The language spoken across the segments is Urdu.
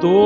2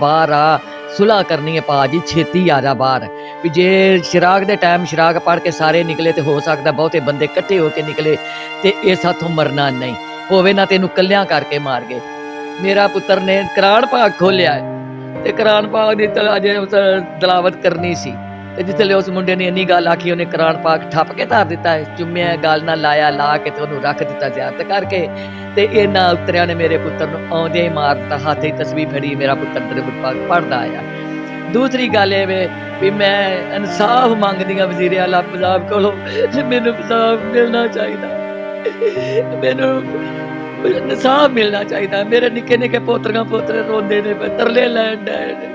ਬਾਹਰ ਆ, ਸੁਲ੍ਹਾ ਕਰਨੀ ਹੈ ਭਾਜੀ, ਛੇਤੀ ਆ ਜਾ ਬਾਹਰ। ਵੀ ਜੇ ਸ਼ਰਾਕ ਦੇ ਟਾਈਮ ਸ਼ਰਾਕ ਪੜ੍ਹ ਕੇ ਸਾਰੇ ਨਿਕਲੇ ਤੇ ਹੋ ਸਕਦਾ ਬਹੁਤੇ ਬੰਦੇ ਇਕੱਠੇ ਹੋ ਕੇ ਨਿਕਲੇ ਤੇ ਇਹ ਸਾਥੋਂ ਮਰਨਾ ਨਹੀਂ ਹੋਵੇ, ਨਾ ਤੈਨੂੰ ਕੱਲਿਆਂ ਕਰਕੇ ਮਾਰ ਗਏ। ਮੇਰਾ ਪੁੱਤਰ ਨੇ ਕੁਰਾਨ ਪਾਕ ਖੋਲਿਆ ਤੇ ਕੁਰਾਨ ਪਾਕ ਦੀ ਤਲਾਵਤ ਕਰਨੀ ਸੀ ਤੇ ਜਿੱਥੇ ਉਸ ਮੁੰਡੇ ਨੇ ਇੰਨੀ ਗੱਲ ਆਖੀ, ਉਹਨੇ ਕੁਰਾਨ ਪਾਕ ਠੱਪ ਕੇ ਧਰ ਦਿੱਤਾ ਹੈ, ਚੁੰਮਿਆ ਗੱਲ ਨਾਲ ਲਾਇਆ, ਲਾ ਕੇ ਤੇ ਉਹਨੂੰ ਰੱਖ ਦਿੱਤਾ ਜ਼ਿਆਰਤ ਕਰਕੇ। ਤੇ ਇਹਨਾਂ ਉਤਰਿਆਂ ਨੇ ਮੇਰੇ ਪੁੱਤਰ ਨੂੰ ਆਉਂਦਿਆਂ ਹੀ ਮਾਰ ਦਿੱਤਾ, ਹੱਥ 'ਚ ਤਸਬੀਹ ਫੜੀ, ਮੇਰਾ ਪੁੱਤਰ ਦਰੂਦ ਪਾਕ ਪੜ੍ਹਦਾ ਆਇਆ। ਦੂਸਰੀ ਗੱਲ ਇਹ ਵੇ ਵੀ ਮੈਂ ਇਨਸਾਫ ਮੰਗਦੀ ਹਾਂ ਵਜ਼ੀਰ ਆਲਾ ਪੰਜਾਬ ਕੋਲੋਂ, ਮੈਨੂੰ ਇਨਸਾਫ ਮਿਲਣਾ ਚਾਹੀਦਾ, ਮੈਨੂੰ ਇਨਸਾਫ ਮਿਲਣਾ ਚਾਹੀਦਾ। ਮੇਰੇ ਨਿੱਕੇ ਨਿੱਕੇ ਪੋਤਰੀਆਂ ਪੋਤਰੇ ਰੋਂਦੇ ਨੇ, ਤਰਲੇ ਲੈਣ ਡਏ ਨੇ,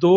2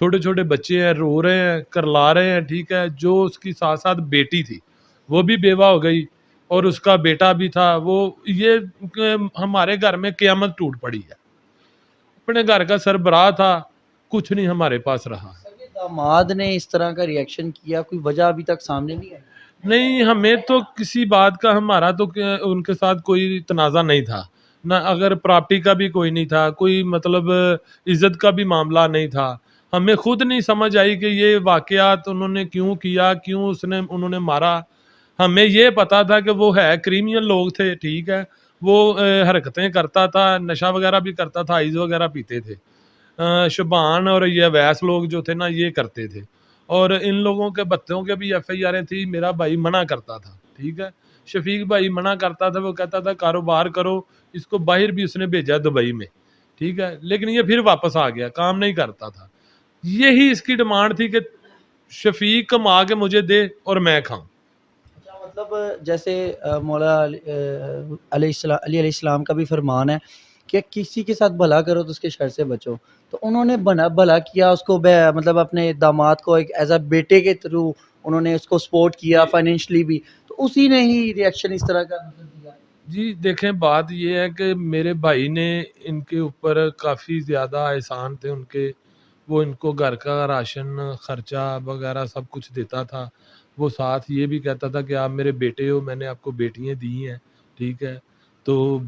چھوٹے چھوٹے بچے ہیں, رو رہے ہیں, کرلا رہے ہیں, ٹھیک ہے. جو اس کی ساتھ ساتھ بیٹی تھی وہ بھی بیوہ ہو گئی, اور اس کا بیٹا بھی تھا. وہ یہ ہمارے گھر میں قیامت ٹوٹ پڑی ہے. اپنے گھر کا سربراہ تھا, کچھ نہیں ہمارے پاس رہا. سر، یہ داماد نے اس طرح کا ریئیکشن کیا، کوئی وجہ ابھی تک سامنے نہیں آئی؟ نہیں, ہمیں تو کسی بات کا, ہمارا تو ان کے ساتھ کوئی تنازع نہیں تھا, نہ اگر پراپرٹی کا بھی کوئی نہیں تھا, کوئی مطلب عزت کا بھی معاملہ نہیں تھا. ہمیں خود نہیں سمجھ آئی کہ یہ واقعات انہوں نے کیوں کیا, کیوں انہوں نے مارا. ہمیں یہ پتا تھا کہ وہ ہے کریمینل لوگ تھے, ٹھیک ہے. وہ حرکتیں کرتا تھا, نشہ وغیرہ بھی کرتا تھا, آئز وغیرہ پیتے تھے. شبان اور یہ ویس لوگ جو تھے نا, یہ کرتے تھے. اور ان لوگوں کے بچوں کے بھی ایف آئی آریں تھی. میرا بھائی منع کرتا تھا, ٹھیک ہے. شفیق بھائی منع کرتا تھا, وہ کہتا تھا کاروبار کرو. اس کو باہر بھی اس نے بھیجا دبئی میں, ٹھیک ہے, لیکن یہ پھر واپس آ گیا, کام نہیں کرتا تھا. یہی اس کی ڈیمانڈ تھی کہ شفیق کما کے مجھے دے اور میں کھاؤں. اچھا، مطلب جیسے مولا علیہ السلام کا بھی فرمان ہے کہ کسی کے ساتھ بھلا کرو تو اس کے شر سے بچو. تو انہوں نے بھلا کیا اس کو، مطلب اپنے داماد کو ایک ایز اے بیٹے کے تھرو انہوں نے اس کو سپورٹ کیا فائنینشلی بھی، تو اسی نے ہی ریئیکشن اس طرح کا دیا. جی دیکھیں, بات یہ ہے کہ میرے بھائی نے ان کے اوپر کافی زیادہ احسان تھے ان کے. وہ ان کو گھر کا راشن خرچہ وغیرہ سب کچھ دیتا تھا. وہ ساتھ یہ بھی کہتا تھا کہ آپ میرے بیٹے ہو, میں نے آپ کو بیٹیاں دی ہیں, ٹھیک ہے, تو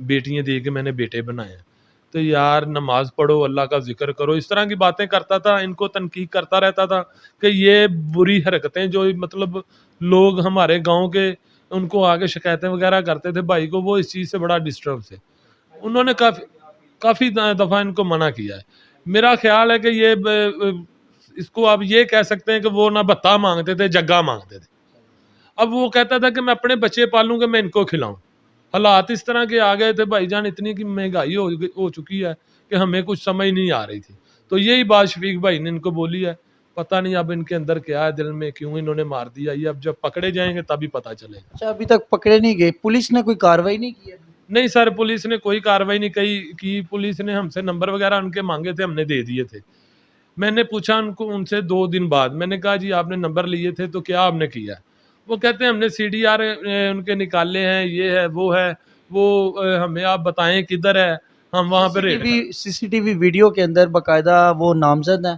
بیٹیاں دے کے میں نے بیٹے بنائے ہیں. تو یار نماز پڑھو, اللہ کا ذکر کرو, اس طرح کی باتیں کرتا تھا. ان کو تنقید کرتا رہتا تھا کہ یہ بری حرکتیں جو مطلب لوگ ہمارے گاؤں کے ان کو آگے شکایتیں وغیرہ کرتے تھے بھائی کو, وہ اس چیز سے بڑا ڈسٹرب تھے. انہوں نے کافی دفعہ ان کو منع کیا ہے. میرا خیال ہے کہ یہ اس کو آپ یہ کہہ سکتے ہیں کہ وہ نہ بھتہ مانگتے تھے, جگہ مانگتے تھے. اب وہ کہتا تھا کہ میں اپنے بچے پالوں کہ میں ان کو کھلاؤں. حالات اس طرح کے آ گئے تھے بھائی جان, اتنی کی مہنگائی ہو چکی ہے کہ ہمیں کچھ سمجھ نہیں آ رہی تھی. تو یہی بات شفیق بھائی نے ان کو بولی ہے. پتہ نہیں اب ان کے اندر کیا ہے دل میں, کیوں انہوں نے مار دیا. یہ اب جب پکڑے جائیں گے تبھی پتہ چلے گا. اچھا، ابھی تک پکڑے نہیں گئے؟ پولیس نے کوئی کاروائی نہیں کی؟ نہیں سر, پولیس نے کوئی کاروائی نہیں کی. پولیس نے ہم سے نمبر وغیرہ ان کے مانگے تھے, ہم نے دے دیے تھے. میں نے پوچھا ان سے 2 دن بعد, میں نے کہا جی آپ نے نمبر لیے تھے تو کیا آپ نے کیا؟ وہ کہتے ہیں ہم نے سی ڈی آر ان کے نکالے ہیں, یہ ہے وہ ہے. وہ ہمیں آپ بتائیں کدھر ہے, ہم وہاں پہ ریڈ کریں. سی سی ٹی وی ویڈیو کے اندر باقاعدہ وہ نامزد ہیں.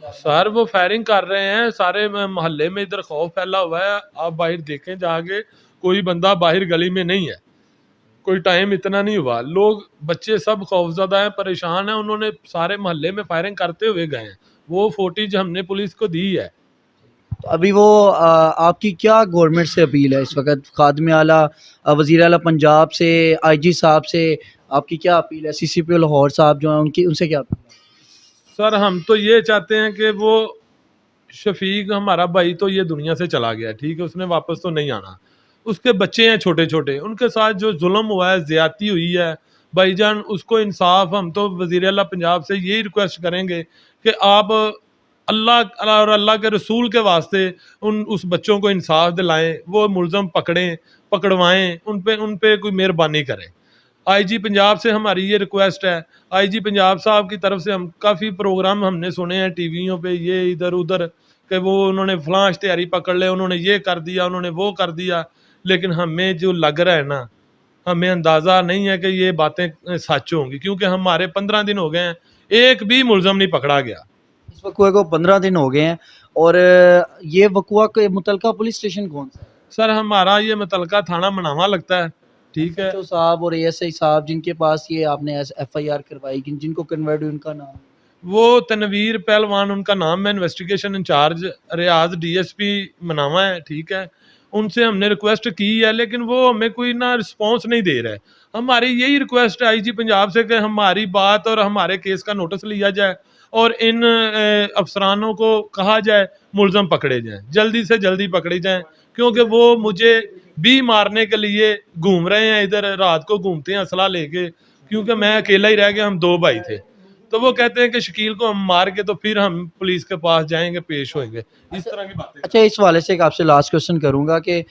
سر وہ فائرنگ کر رہے ہیں سارے محلے میں, ادھر خوف پھیلا ہوا ہے. آپ باہر دیکھیں جا کے, کوئی بندہ باہر گلی میں نہیں ہے. کوئی ٹائم اتنا نہیں ہوا, لوگ بچے سب خوفزدہ ہیں, پریشان ہیں. انہوں نے سارے محلے میں فائرنگ کرتے ہوئے گئے ہیں. وہ فوٹیج ہم نے پولیس کو دی ہے. تو ابھی وہ آپ کی کیا گورنمنٹ سے اپیل ہے اس وقت؟ خادم اعلیٰ وزیر اعلیٰ پنجاب سے, آئی جی صاحب سے آپ کی کیا اپیل ہے؟ سی سی پی او لاہور صاحب جو ہیں ان سے کیا اپیل ہے؟ سر ہم تو یہ چاہتے ہیں کہ وہ شفیق ہمارا بھائی تو یہ دنیا سے چلا گیا, ٹھیک ہے, اس نے واپس تو نہیں آنا. اس کے بچے ہیں چھوٹے چھوٹے, ان کے ساتھ جو ظلم ہوا ہے, زیادتی ہوئی ہے بھائی جان, اس کو انصاف. ہم تو وزیر اعلیٰ پنجاب سے یہی ریکویسٹ کریں گے کہ آپ اللہ اور اللہ کے رسول کے واسطے اس بچوں کو انصاف دلائیں. وہ ملزم پکڑوائیں, ان پہ کوئی مہربانی کریں. آئی جی پنجاب سے ہماری یہ ریکویسٹ ہے. آئی جی پنجاب صاحب کی طرف سے ہم کافی پروگرام ہم نے سنے ہیں ٹی ویوں پہ, یہ ادھر ادھر, کہ وہ انہوں نے فلاں اشتہاری پکڑ لے, انہوں نے یہ کر دیا, انہوں نے وہ کر دیا. لیکن ہمیں جو لگ رہا ہے نا, ہمیں اندازہ نہیں ہے کہ یہ باتیں سچ ہوں گی, کیونکہ ہمارے 15 دن ہو گئے ہیں, ایک بھی ملزم نہیں پکڑا گیا. اس وقوع کو 15 دن ہو گئے ہیں. اور یہ وقوع کے متعلقہ پولیس اسٹیشن کون سا ہے؟ سر ہمارا یہ متعلقہ تھانہ مناوا لگتا ہے, ٹھیک ہے. ایس ایچ او صاحب اور اے ایس آئی صاحب جن کے پاس یہ آپ نے ایف آئی آر کروائی, جن کو کنورٹ ہوئی, ان کا نام؟ وہ تنویر پہلوان ان کا نام ہے, انویسٹیگیشن انچارج ریاض ڈی ایس پی مناوا ہے, ٹھیک ہے. ان سے ہم نے ریکویسٹ کی ہے, لیکن وہ ہمیں کوئی نہ رسپانس نہیں دے رہا ہے. ہماری یہی ریکویسٹ ہے آئی جی پنجاب سے کہ ہماری بات اور ہمارے کیس کا نوٹس لیا جائے, اور ان افسرانوں کو کہا جائے ملزم پکڑے جائیں, جلدی سے جلدی پکڑے جائیں. کیونکہ وہ مجھے بھی مارنے کے لیے گھوم رہے ہیں, ادھر رات کو گھومتے ہیں اسلحہ لے کے, کیونکہ میں اکیلا ہی رہ گیا, ہم 2 بھائی تھے. تو وہ کہتے ہیں کہ شکیل کو ہم مار کے تو پھر ہم پولیس کے پاس جائیں گے, پیش ہوئیں گے, اس طرح کی باتیں. اچھا، اس حوالے سے ایک آپ سے لاسٹ کوسچن کروں گا کہ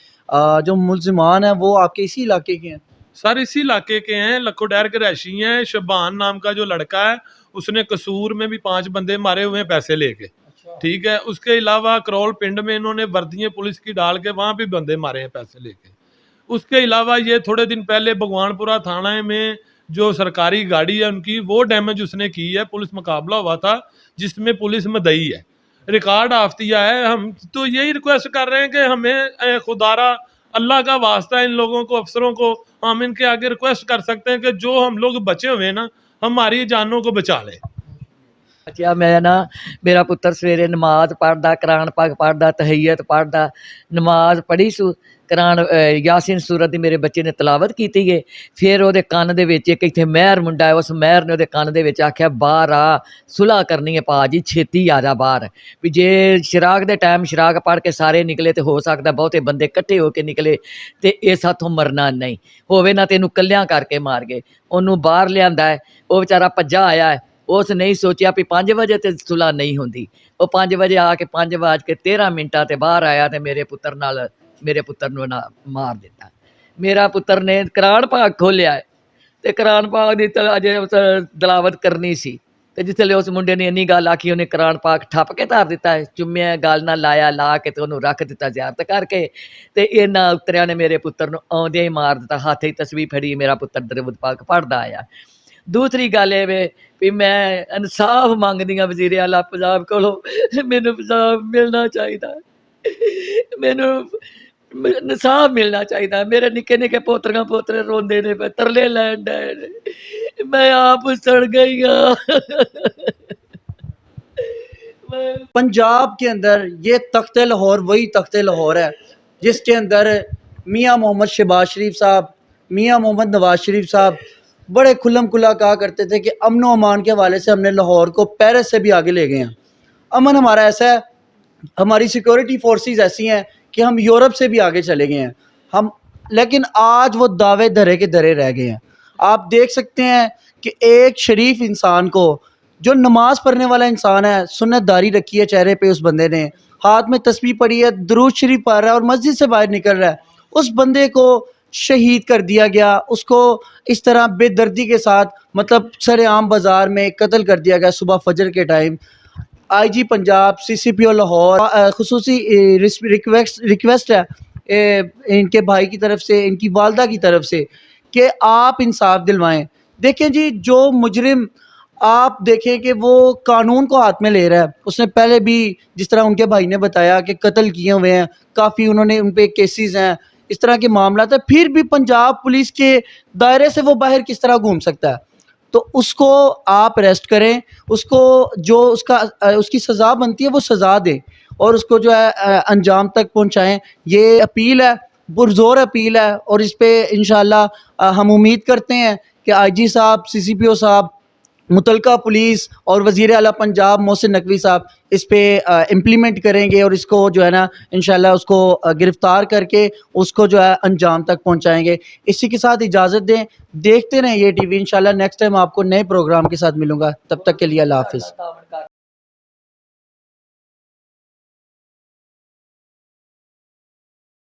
جو ملزمان ہیں وہ آپ کے اسی علاقے کے ہیں؟ سر اسی علاقے کے ہیں, لکھو ڈیر کے رہائشی ہیں. شبان نام کا جو لڑکا ہے اس نے قصور میں بھی 5 بندے مارے ہوئے ہیں پیسے لے کے, ٹھیک ہے. اس کے علاوہ کرول پنڈ میں انہوں نے وردیاں پولیس کی ڈال کے وہاں بھی بندے مارے ہیں پیسے لے کے. اس کے علاوہ یہ تھوڑے دن پہلے بھگوان پورہ تھانہ میں جو سرکاری گاڑی ہے ان کی وہ ڈیمیج اس نے کی ہے. پولیس مقابلہ ہوا تھا جس میں پولیس مدعی ہے, ریکارڈ آفتیا ہے. ہم تو یہی ریکویسٹ کر رہے ہیں کہ ہمیں خدارہ اللہ کا واسطہ ان لوگوں کو, افسروں کو, ہم ان کے آگے ریکویسٹ کر سکتے ہیں کہ جو ہم لوگ بچے ہوئے ہیں نا ہماری جانوں کو بچا لیں. بچیا میں نا میرا پتر سویرے نماز پڑھدا, قرآن پاک پڑھدا, تہیت پڑھدا, نماز پڑھی سو قرآن یاسین سورت دی میرے بچے نے تلاوت کیتی ہے. پھر وہ کن دے وچ ایک اتنے مہر منڈا ہے, اس مہر نے وہ کن دے وچ آکھیا باہر آ, صلح کرنی ہے پا جی, چھیتی آ جا باہر. بھی جے شراق دے ٹائم شراق پڑھ کے سارے نکلے تے ہو سکتا بہتے بندے کٹھے ہو کے نکلے تے اس ہاتھوں مرنا نہیں ہوے نا, تینوں کلیاں کر کے مار گئے. انہوں باہر لیا ہے, وہ بیچارہ پجا آیا ہے. اس نہیں سوچیا بھی 5 بجے تے صلح نہیں ہوندی. وہ 5 بجے آ کے 5:13 تے باہر آیا تے میرے پتر نو مار دیتا. میرا پتر نے قرآن پاک کھولیا ہے تے قرآن پاک دی تلاوت کرنی سی تے جسلے اس منڈے نے انی گل آکھی انہیں قرآن پاک ٹھپ کے دھر دیتا ہے, چومیا گل نہ لایا, لا کے تے انہوں رکھ دیتا زیارت کر کے. تے انہاں اتریا نے میرے پتر نو آوندے ہی مار دیتا, ہاتھ ہی تسبیح پھڑی, میرا پتر درود پاک پڑھدا آیا. دوسری گل یہ بھی میں انصاف منگدی ہاں وزیر اعلیٰ پنجاب کولوں, مینوں انصاف ملنا چاہیے, مینوں انصاف ملنا چاہیے. میرے نکے نکے پوترے روندے نے پے, ترلے لین ڈے نے, میں آپ سڑ گئی ہاں. پنجاب کے اندر یہ تخت لاہور وہی تخت لاہور ہے جس کے اندر میاں محمد شہباز شریف صاحب, میاں محمد نواز شریف صاحب بڑے کھلم کھلا کہا کرتے تھے کہ امن و امان کے حوالے سے ہم نے لاہور کو پیرس سے بھی آگے لے گئے ہیں. امن ہمارا ایسا ہے, ہماری سیکورٹی فورسز ایسی ہیں کہ ہم یورپ سے بھی آگے چلے گئے ہیں ہم, لیکن آج وہ دعوے دھرے کے دھرے رہ گئے ہیں. آپ دیکھ سکتے ہیں کہ ایک شریف انسان کو, جو نماز پڑھنے والا انسان ہے, سنت داری رکھی ہے چہرے پہ اس بندے نے, ہاتھ میں تسبیح پڑھی ہے, درود شریف پڑھ رہا ہے اور مسجد سے باہر نکل رہا ہے, اس بندے کو شہید کر دیا گیا. اس کو اس طرح بے دردی کے ساتھ مطلب سر عام بازار میں قتل کر دیا گیا صبح فجر کے ٹائم. آئی جی پنجاب, سی سی پی او لاہور خصوصی ریکویسٹ ہے ان کے بھائی کی طرف سے, ان کی والدہ کی طرف سے, کہ آپ انصاف دلوائیں. دیکھیں جی, جو مجرم آپ دیکھیں کہ وہ قانون کو ہاتھ میں لے رہا ہے, اس نے پہلے بھی جس طرح ان کے بھائی نے بتایا کہ قتل کیے ہوئے ہیں, کافی انہوں نے ان پہ کیسز ہیں, اس طرح کے معاملات ہیں, پھر بھی پنجاب پولیس کے دائرے سے وہ باہر کس طرح گھوم سکتا ہے؟ تو اس کو آپ اریسٹ کریں, اس کو جو اس کی سزا بنتی ہے وہ سزا دیں, اور اس کو جو ہے انجام تک پہنچائیں. یہ اپیل ہے, پرزور اپیل ہے, اور اس پہ انشاءاللہ ہم امید کرتے ہیں کہ آئی جی صاحب, سی سی پی او صاحب, متعلقہ پولیس اور وزیر اعلیٰ پنجاب محسن نقوی صاحب اس پہ امپلیمنٹ کریں گے, اور اس کو جو ہے نا انشاءاللہ اس کو گرفتار کر کے اس کو جو ہے انجام تک پہنچائیں گے. اسی کے ساتھ اجازت دیں, دیکھتے رہیں یہ ٹی وی. انشاءاللہ نیکسٹ ٹائم آپ کو نئے پروگرام کے ساتھ ملوں گا, تب تک کے لیے اللہ حافظ.